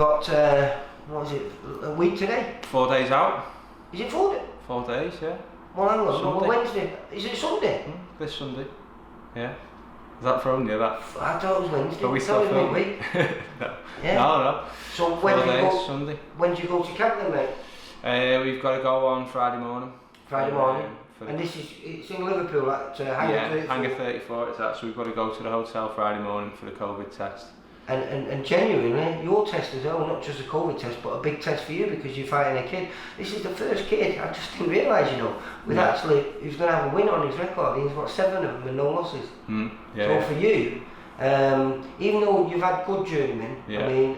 got, what is it, a week today? 4 days out. Is it 4 days? 4 days, yeah. Well, hang on, Sunday. Wednesday. Is it Sunday? This Sunday. Yeah. Is that thrown you, that? I thought it was Wednesday. Are we still filming? Week. No. Yeah. No. So 4 days, Sunday. When do you go to camp then, mate? We've got to go on Friday morning. Friday morning. And it's in Liverpool at Hangar 34. Hangar 34 it's at, so we've got to go to the hotel Friday morning for the COVID test. And genuinely, your test as well, not just a COVID test, but a big test for you because you're fighting a kid. This is the first kid, I just didn't realise, with actually, who's going to have a win on his record. He's got 7 of them and no losses. So for you, even though you've had good journeymen, I mean,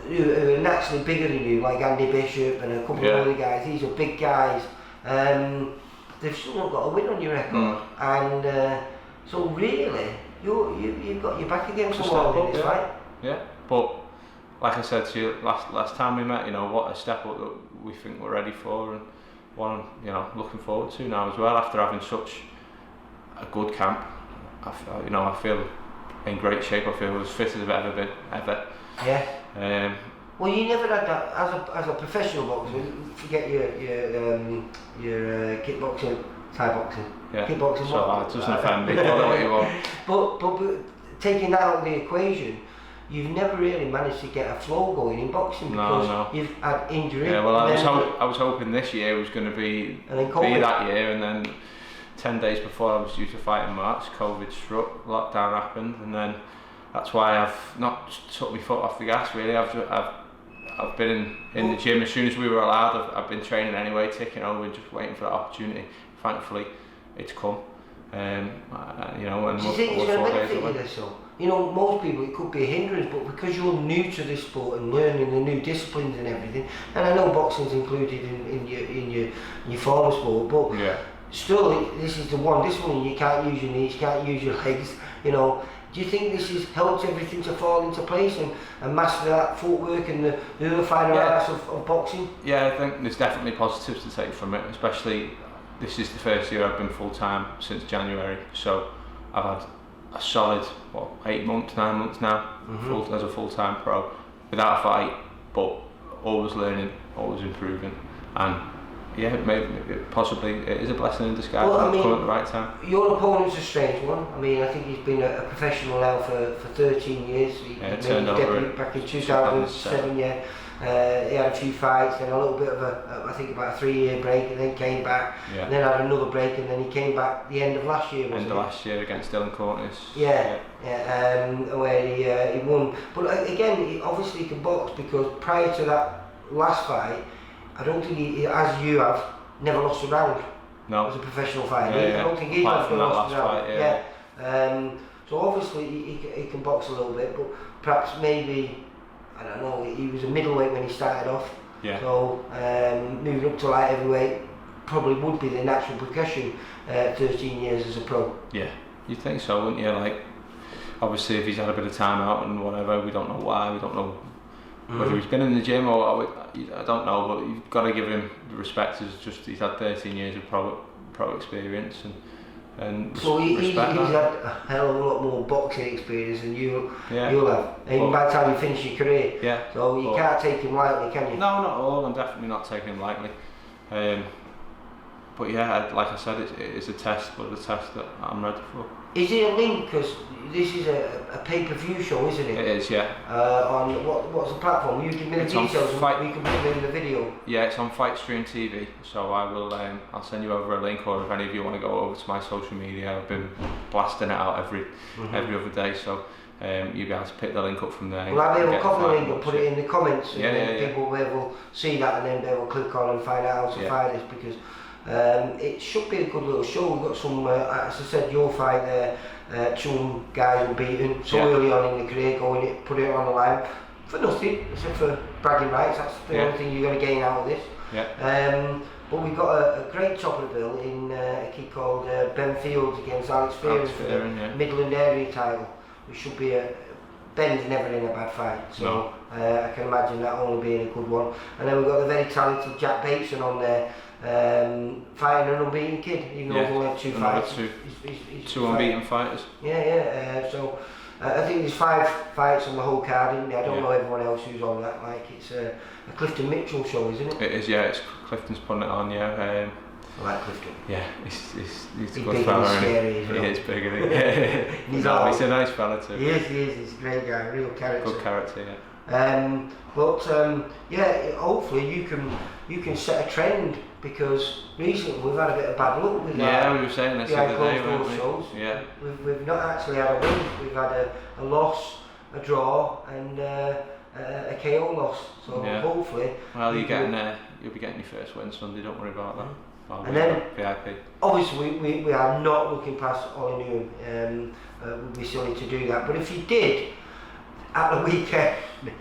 who are naturally bigger than you, like Andy Bishop and a couple of other guys, these are big guys. They've still not got a win on your record, and so really, you've got your back against the wall in this fight. Yeah, but like I said to you last time we met, what a step up that we think we're ready for, and one looking forward to now as well. After having such a good camp, I feel in great shape. I feel as fit as I've ever been, ever. Yeah. Well, you never had that as a professional boxer. Forget your kickboxing, Thai boxing. Yeah. Kickboxing. So it doesn't offend me. Call it what you want. But taking that out of the equation, you've never really managed to get a flow going in boxing because you've had injury. Yeah. Well, I was hoping this year was going to be that year, and then 10 days before I was due to fight in March, COVID struck, lockdown happened, and then that's why I've not took my foot off the gas. Really, I've been in the gym as soon as we were allowed. I've been training anyway, taking over and just waiting for that opportunity. Thankfully, it's come. And do you think it's going to benefit you this though? Most people it could be a hindrance, but because you're new to this sport and learning the new disciplines and everything, and I know boxing's included in your former sport, but still, this is the one discipline you can't use your knees, you can't use your legs. Do you think this has helped everything to fall into place and master that footwork and the other finer arts of boxing? Yeah, I think there's definitely positives to take from it, especially this is the first year I've been full-time since January, so I've had a solid 9 months now as a full-time pro without a fight, but always learning, always improving, and possibly it is a blessing in disguise. Well, come at the right time. Your opponent's a strange one. I mean, I think he's been a professional now for 13 years. He made his debut back in 2007. He had a few fights, then a little bit of I think about a 3-year break, and then came back. And then had another break, and then he came back the end of last year. Last year against Dylan Courtney's. Where he won. But again, obviously he can box because prior to that last fight, I don't think he, as you have, never lost a round as a professional fighter. I don't think he's never lost a round. So obviously he can box a little bit, but perhaps maybe, I don't know, he was a middleweight when he started off. So moving up to light heavyweight probably would be the natural progression 13 years as a pro. Yeah, you'd think so, wouldn't you? Like, obviously if he's had a bit of time out and whatever, we don't know why, we don't know whether he's been in the gym or I don't know, but you've got to give him the respect as just he's had 13 years of pro experience and so he's had a hell of a lot more boxing experience than you'll have, even by the time you finish your career. So you can't take him lightly, can you? No, not at all. I'm definitely not taking him lightly. But like I said, it's a test, but a test that I'm ready for. Is it a link? Because this is a pay-per-view show, isn't it? It is, yeah. On what's the platform? You give me the details and we can put them in the video. Yeah, it's on Fight Stream TV. So I will. I'll send you over a link, or if any of you want to go over to my social media, I've been blasting it out every other day. So you'll be able to pick the link up from there. Well, I'll be able to copy the link and put it in the comments, and then people will be able to see that, and then they will click on and find out how to find this, because it should be a good little show. We've got some, as I said, your fight there, some guys were beaten so early on in the career, put it on the line for nothing, except for bragging rights. That's the only thing you're going to gain out of this. But we've got a great top of the bill in a kid called Ben Fields against Alex Fearon for the Midland area title, which should be Ben's never in a bad fight, so I can imagine that only being a good one. And then we've got the very talented Jack Bateson on there, fighting an unbeaten kid, even though he's only had 2 fights. Two unbeaten fighters. So I think there's 5 fights on the whole card, isn't there? I don't know everyone else who's on that. Like it's a Clifton Mitchell show, isn't it? It is, yeah. It's Clifton's putting it on, yeah. I like Clifton. Yeah, he's a good big fella. And scary, he is big, isn't he? he's a nice fella too. He is. He's a great guy, real character. Good character, yeah. Hopefully you can set a trend, because recently we've had a bit of bad luck with we were saying this the other day, weren't we? Shows. Yeah. We've not actually had a win. We've had a loss, a draw, and a KO loss. So hopefully. Well, you'll be getting your first win Sunday. Don't worry about that. And then VIP. Obviously we are not looking past Olly Newham. We'd be silly to do that. But if you did, at the weekend,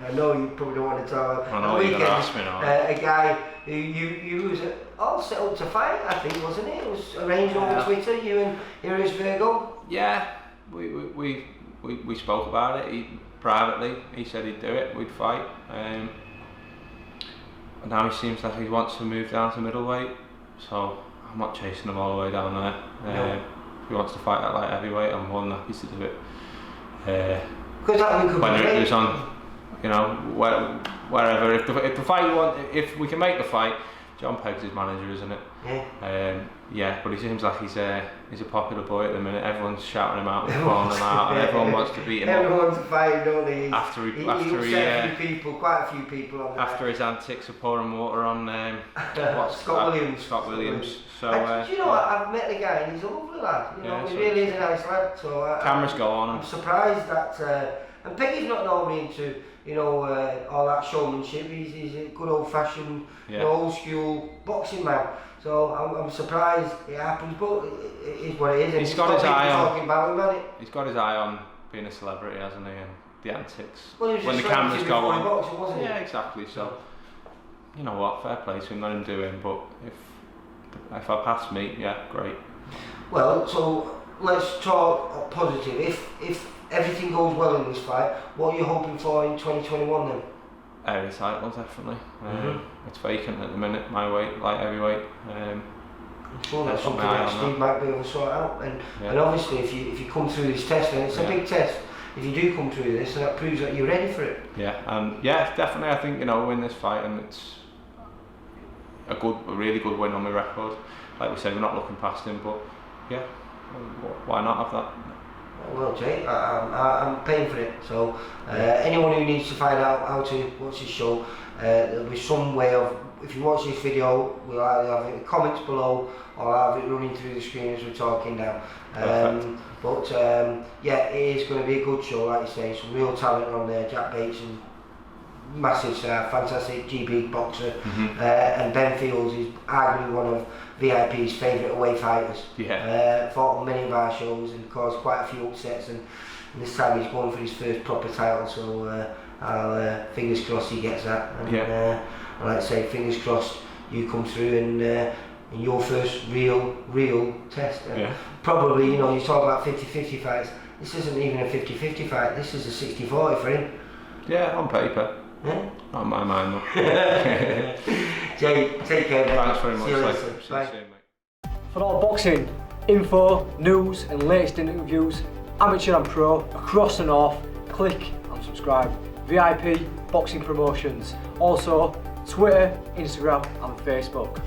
I know you probably don't want to talk about the weekend, a guy who you was all set up to fight, I think, wasn't it? It was arranged over Twitter, you and Iris Virgo. Yeah, we spoke about it privately. He said he'd do it, we'd fight. And now he seems like he wants to move down to middleweight, so I'm not chasing him all the way down there. No. If he wants to fight at light heavyweight, I'm more than happy to do it. Because that could when it was on, wherever. If the fight if we can make the fight, John Pegg's his manager, isn't it? Yeah. But he seems like he's a popular boy at the minute. Everyone's shouting him out and calling him out, and everyone wants to beat him up. Everyone wants to fight him, don't they? Quite a few people on after his antics of pouring water on Scott Williams. So do you know what? I've met the guy and he's a lovely lad. He really is a nice lad. So cameras go on him. I'm surprised that and Peggy's not normally into all that showmanship. He's a good old-fashioned, old-school boxing man. So I'm surprised it happens, but it is what it is. He's got his eye on talking about him, hasn't he? He's got his eye on being a celebrity, hasn't he? And the antics. Well, he was when the cameras go on. Boxing, wasn't he? Yeah, exactly. So you know what? Fair play to him. Let him do him. But if I pass me, yeah, great. Well, so let's talk positive. If everything goes well in this fight, what are you hoping for in 2021 then? Area title, definitely. It's vacant at the minute, my weight, light heavyweight. I'm sure that's something that Steve might be able to sort out. And obviously, if you come through this test, and it's a big test, if you do come through this, and that proves that you're ready for it. Yeah, definitely. I think win this fight, and it's a really good win on my record. Like we said, we're not looking past him, but yeah, why not have that? Well, Jay, I'm paying for it. So anyone who needs to find out how to watch this show, there'll be some way of. If you watch this video, we'll either have it in the comments below or have it running through the screen as we're talking now. It is going to be a good show, like you say. Some real talent on there. Jack Bateson, massive star, fantastic GB boxer, and Ben Fields is arguably one of VIP's favourite away fighters. Fought on many of our shows and caused quite a few upsets, and this time he's going for his first proper title, so I'll fingers crossed he gets that. And like I say, fingers crossed you come through and in your first real test. Probably, you talk about 50-50 fights, this isn't even a 50-50 fight, this is a 60-40 for him. Yeah, on paper. Not on my mind though. Jay, take care, mate. Thanks very much. See you later. See you soon, mate. For all boxing info, news and latest interviews, amateur and pro, across the north, click and subscribe. VIP Boxing Promotions. Also, Twitter, Instagram and Facebook.